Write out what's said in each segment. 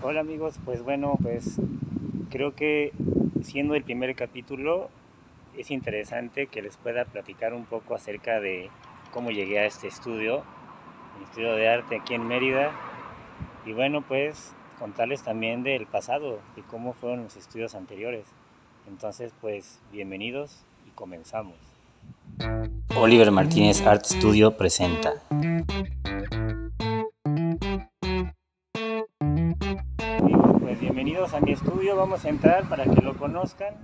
Hola amigos, pues bueno, pues creo que siendo el primer capítulo es interesante que les pueda platicar un poco acerca de cómo llegué a este estudio, el estudio de arte aquí en Mérida, y bueno, pues contarles también del pasado, de cómo fueron los estudios anteriores. Entonces, pues bienvenidos y comenzamos. Oliver Martínez Art Studio presenta. Pues bienvenidos a mi estudio, vamos a entrar para que lo conozcan.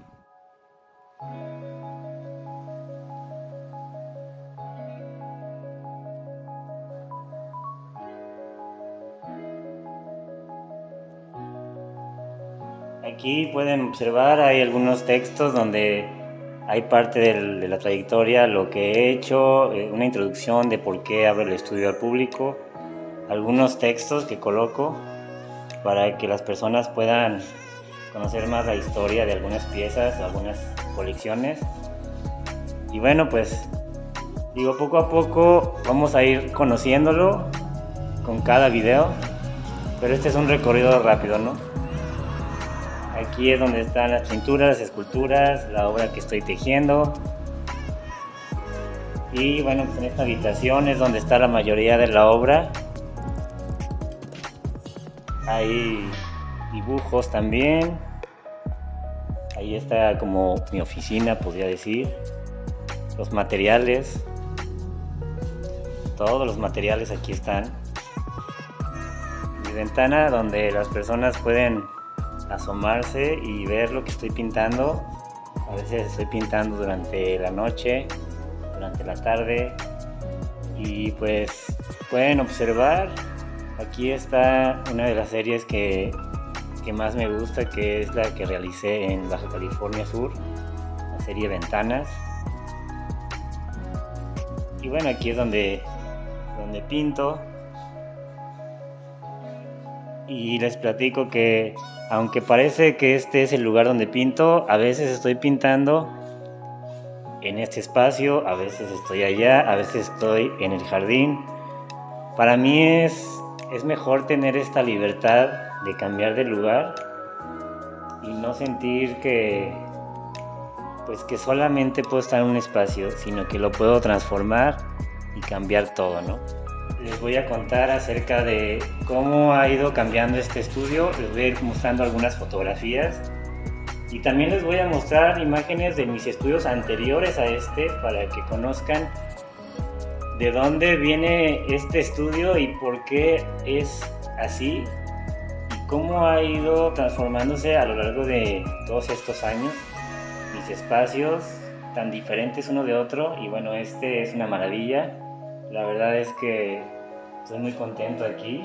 Aquí pueden observar, hay algunos textos donde hay parte de la trayectoria, lo que he hecho, una introducción de por qué abro el estudio al público, algunos textos que coloco para que las personas puedan conocer más la historia de algunas piezas o algunas colecciones. Y bueno, pues digo, poco a poco vamos a ir conociéndolo con cada video, pero este es un recorrido rápido, ¿no? Aquí es donde están las pinturas, las esculturas, la obra que estoy tejiendo. Y bueno, pues en esta habitación es donde está la mayoría de la obra. Hay dibujos también. Ahí está como mi oficina, podría decir. Los materiales. Todos los materiales aquí están. Mi ventana donde las personas pueden asomarse y ver lo que estoy pintando. A veces estoy pintando durante la noche, durante la tarde, y pues pueden observar. Aquí está una de las series que más me gusta, que es la que realicé en Baja California Sur, la serie Ventanas. Y bueno, aquí es donde pinto. Y les platico que aunque parece que este es el lugar donde pinto, a veces estoy pintando en este espacio, a veces estoy allá, a veces estoy en el jardín. Para mí es mejor tener esta libertad de cambiar de lugar y no sentir que solamente puedo estar en un espacio, sino que lo puedo transformar y cambiar todo, ¿no? Les voy a contar acerca de cómo ha ido cambiando este estudio. Les voy a ir mostrando algunas fotografías y también les voy a mostrar imágenes de mis estudios anteriores a este para que conozcan de dónde viene este estudio y por qué es así y cómo ha ido transformándose a lo largo de todos estos años mis espacios tan diferentes uno de otro. Y bueno, este es una maravilla. La verdad es que estoy muy contento aquí.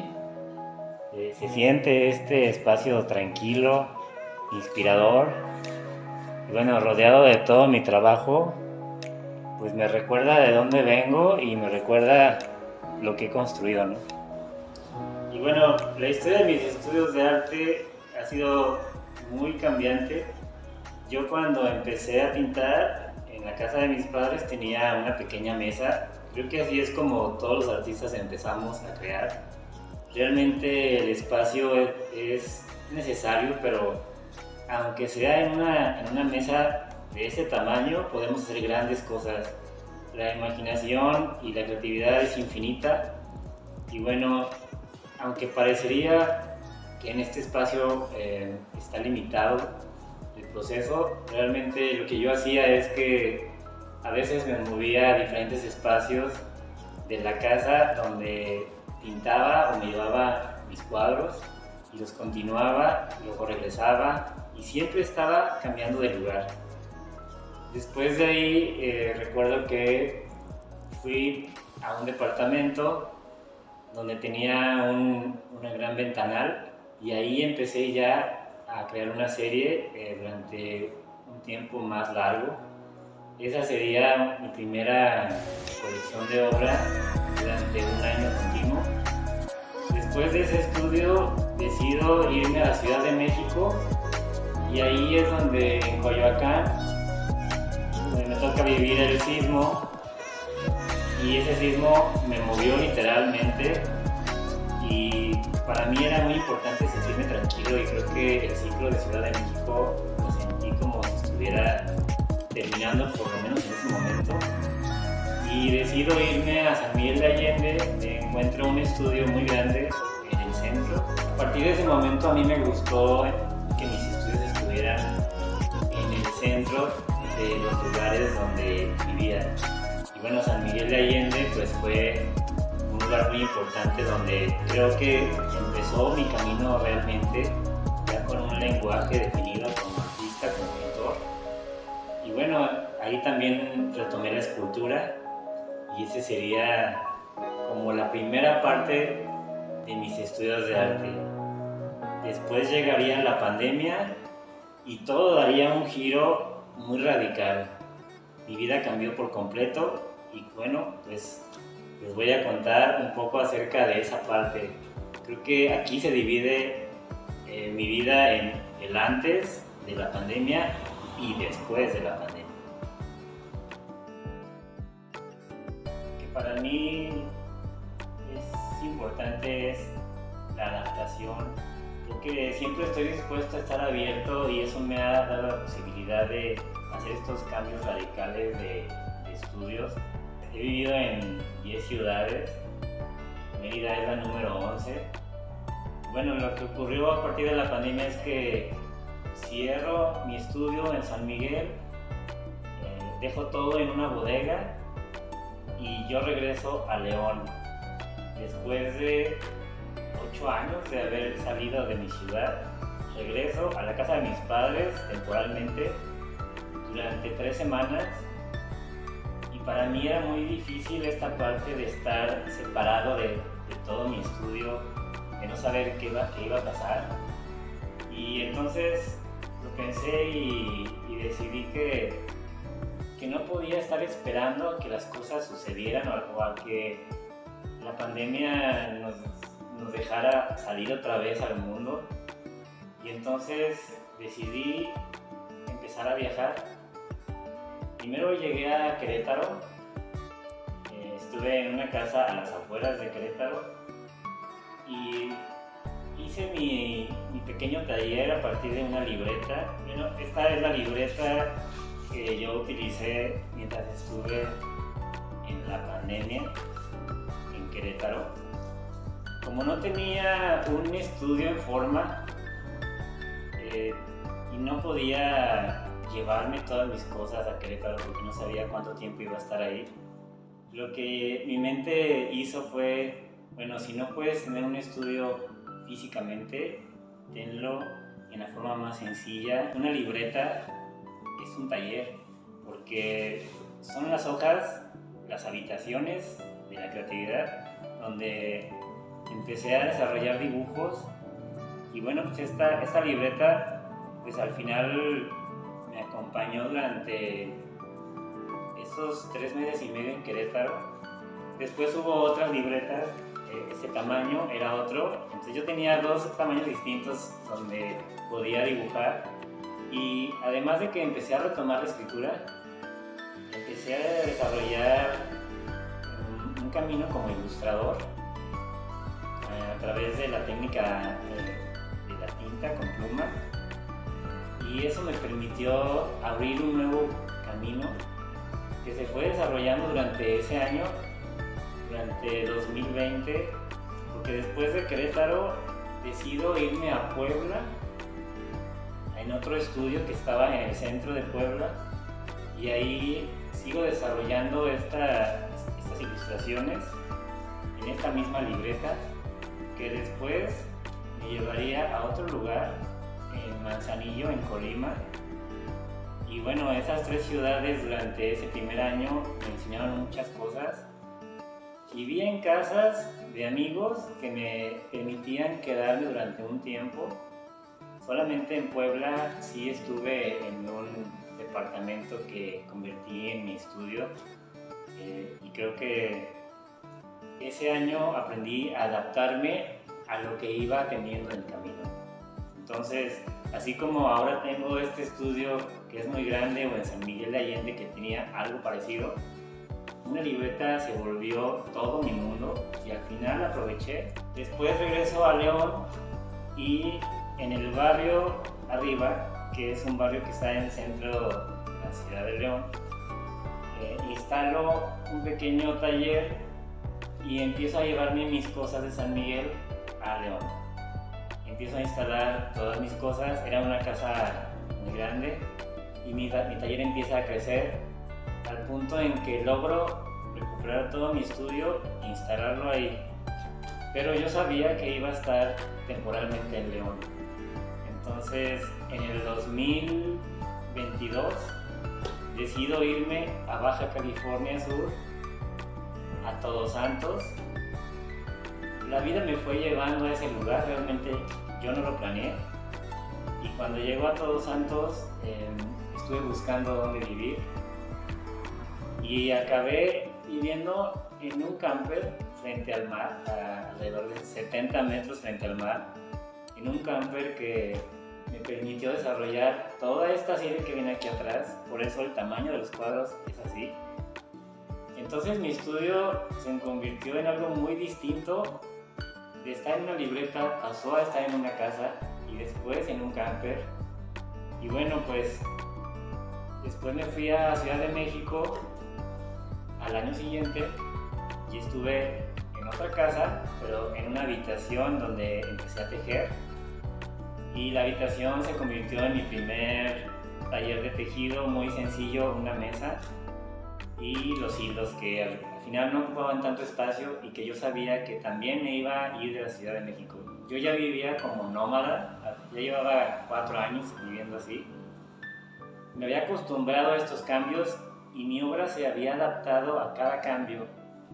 Se siente este espacio tranquilo, inspirador. Y bueno, rodeado de todo mi trabajo, pues me recuerda de dónde vengo y me recuerda lo que he construido, ¿no? Y bueno, la historia de mis estudios de arte ha sido muy cambiante. Yo cuando empecé a pintar en la casa de mis padres tenía una pequeña mesa. Creo que así es como todos los artistas empezamos a crear. Realmente el espacio es necesario, pero aunque sea en una mesa de ese tamaño, podemos hacer grandes cosas. La imaginación y la creatividad es infinita. Y bueno, aunque parecería que en este espacio está limitado el proceso, realmente lo que yo hacía es que a veces me movía a diferentes espacios de la casa donde pintaba o me llevaba mis cuadros y los continuaba, luego regresaba y siempre estaba cambiando de lugar. Después de ahí recuerdo que fui a un departamento donde tenía una gran ventanal y ahí empecé ya a crear una serie durante un tiempo más largo. Esa sería mi primera colección de obra durante un año continuo. Después de ese estudio decido irme a la Ciudad de México y ahí es donde en Coyoacán me toca vivir el sismo, y ese sismo me movió literalmente y para mí era muy importante sentirme tranquilo. el ciclo de Ciudad de México lo sentí como si estuviera terminando, por lo menos en ese momento, y decido irme a San Miguel de Allende. Encuentro un estudio muy grande en el centro. A partir de ese momento a mí me gustó que mis estudios estuvieran en el centro de los lugares donde vivía. Y bueno, San Miguel de Allende pues fue un lugar muy importante donde creo que empezó mi camino realmente, ya con un lenguaje definido como artista, como pintor. Y bueno, ahí también retomé la escultura, y ese sería como la primera parte de mis estudios de arte. Después llegaría la pandemia y todo daría un giro muy radical. Mi vida cambió por completo y bueno, pues les voy a contar un poco acerca de esa parte. Creo que aquí se divide mi vida en el antes de la pandemia y después de la pandemia. Que para mí es importante es la adaptación. Creo que siempre estoy dispuesto a estar abierto y eso me ha dado la posibilidad de hacer estos cambios radicales de estudios. He vivido en 10 ciudades, Mérida es la número 11. Bueno, lo que ocurrió a partir de la pandemia es que cierro mi estudio en San Miguel, dejo todo en una bodega y yo regreso a León. Después de 8 años de haber salido de mi ciudad, regreso a la casa de mis padres temporalmente durante 3 semanas. Para mí era muy difícil esta parte de estar separado de todo mi estudio, de no saber qué iba a pasar. Y entonces lo pensé y decidí que no podía estar esperando a que las cosas sucedieran o a que la pandemia nos dejara salir otra vez al mundo. Y entonces decidí empezar a viajar. Primero llegué a Querétaro, estuve en una casa a las afueras de Querétaro y hice mi pequeño taller a partir de una libreta. Bueno, esta es la libreta que yo utilicé mientras estuve en la pandemia en Querétaro. Como no tenía un estudio en forma y no podía llevarme todas mis cosas a Querétaro porque no sabía cuánto tiempo iba a estar ahí, lo que mi mente hizo fue, bueno, si no puedes tener un estudio físicamente, tenlo en la forma más sencilla. Una libreta es un taller porque son las hojas, las habitaciones de la creatividad donde empecé a desarrollar dibujos. Y bueno, pues esta libreta pues al final me acompañó durante esos 3 meses y medio en Querétaro. Después hubo otras libretas, ese tamaño era otro, entonces yo tenía 2 tamaños distintos donde podía dibujar. Y además de que empecé a retomar la escritura, empecé a desarrollar un camino como ilustrador a través de la técnica de la tinta con pluma. Y eso me permitió abrir un nuevo camino que se fue desarrollando durante ese año, durante 2020, porque después de Querétaro decido irme a Puebla, en otro estudio que estaba en el centro de Puebla, y ahí sigo desarrollando estas ilustraciones en esta misma libreta, que después me llevaría a otro lugar, en Manzanillo, en Colima. Y bueno, esas 3 ciudades durante ese primer año me enseñaron muchas cosas. Viví en casas de amigos que me permitían quedarme durante un tiempo. Solamente en Puebla sí estuve en un departamento que convertí en mi estudio, y creo que ese año aprendí a adaptarme a lo que iba teniendo en el camino. Entonces, así como ahora tengo este estudio que es muy grande, o en San Miguel de Allende que tenía algo parecido, una libreta se volvió todo mi mundo y al final aproveché. Después regreso a León y en el barrio arriba, que es un barrio que está en el centro de la ciudad de León, instalo un pequeño taller y empiezo a llevarme mis cosas de San Miguel a León. Empiezo a instalar todas mis cosas, era una casa muy grande y mi taller empieza a crecer al punto en que logro recuperar todo mi estudio e instalarlo ahí. Pero yo sabía que iba a estar temporalmente en León. Entonces, en el 2022 decido irme a Baja California Sur, a Todos Santos. La vida me fue llevando a ese lugar, realmente yo no lo planeé. Y cuando llego a Todos Santos, estuve buscando dónde vivir y acabé viviendo en un camper frente al mar, a alrededor de 70 metros frente al mar, en un camper que me permitió desarrollar toda esta serie que viene aquí atrás, por eso el tamaño de los cuadros es así. Entonces mi estudio se convirtió en algo muy distinto. De estar en una libreta pasó a estar en una casa y después en un camper. Y bueno, pues después me fui a Ciudad de México al año siguiente y estuve en otra casa, pero en una habitación donde empecé a tejer. Y la habitación se convirtió en mi primer taller de tejido, muy sencillo, una mesa y los hilos que al final no ocupaban tanto espacio y que yo sabía que también me iba a ir de la Ciudad de México. Yo ya vivía como nómada, ya llevaba 4 años viviendo así. Me había acostumbrado a estos cambios y mi obra se había adaptado a cada cambio.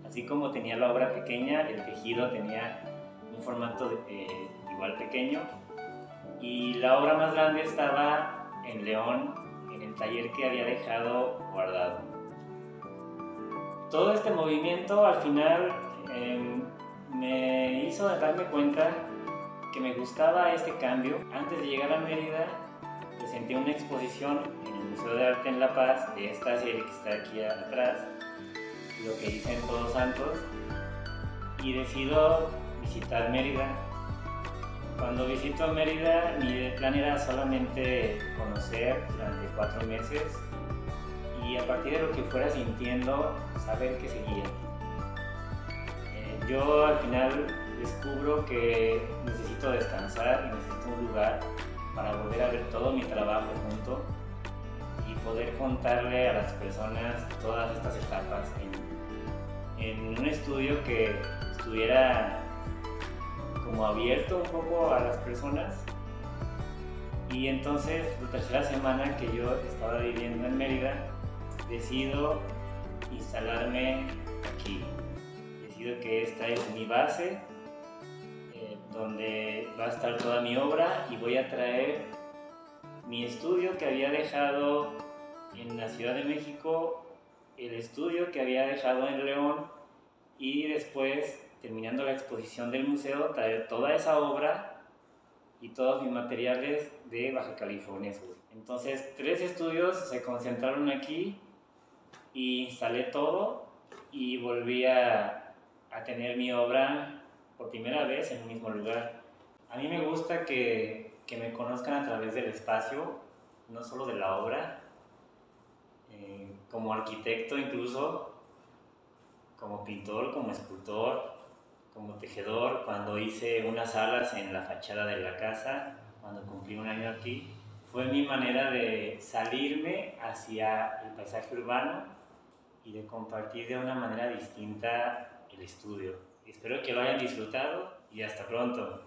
Así como tenía la obra pequeña, el tejido tenía un formato igual pequeño. Y la obra más grande estaba en León, en el taller que había dejado guardado. Todo este movimiento al final me hizo darme cuenta que me gustaba este cambio. Antes de llegar a Mérida, presenté una exposición en el Museo de Arte en La Paz de esta serie que está aquí atrás, lo que hice en Todos Santos, y decido visitar Mérida. Cuando visito Mérida, mi plan era solamente conocer durante 4 meses y a partir de lo que fuera sintiendo, saber qué seguía. Yo al final descubro que necesito descansar y necesito un lugar para volver a ver todo mi trabajo junto y poder contarle a las personas todas estas etapas en un estudio que estuviera como abierto un poco a las personas. Y entonces la tercera semana que yo estaba viviendo en Mérida, decido instalarme aquí. Decido que esta es mi base, donde va a estar toda mi obra, y voy a traer mi estudio que había dejado en la Ciudad de México, el estudio que había dejado en León, y después, terminando la exposición del museo, traer toda esa obra y todos mis materiales de Baja California Sur. Entonces 3 estudios se concentraron aquí y instalé todo y volví a tener mi obra por primera vez en un mismo lugar. A mí me gusta que me conozcan a través del espacio, no solo de la obra, como arquitecto incluso, como pintor, como escultor, como tejedor. Cuando hice unas alas en la fachada de la casa, cuando cumplí 1 año aquí, fue mi manera de salirme hacia el paisaje urbano y de compartir de una manera distinta el estudio. Espero que lo hayan disfrutado y hasta pronto.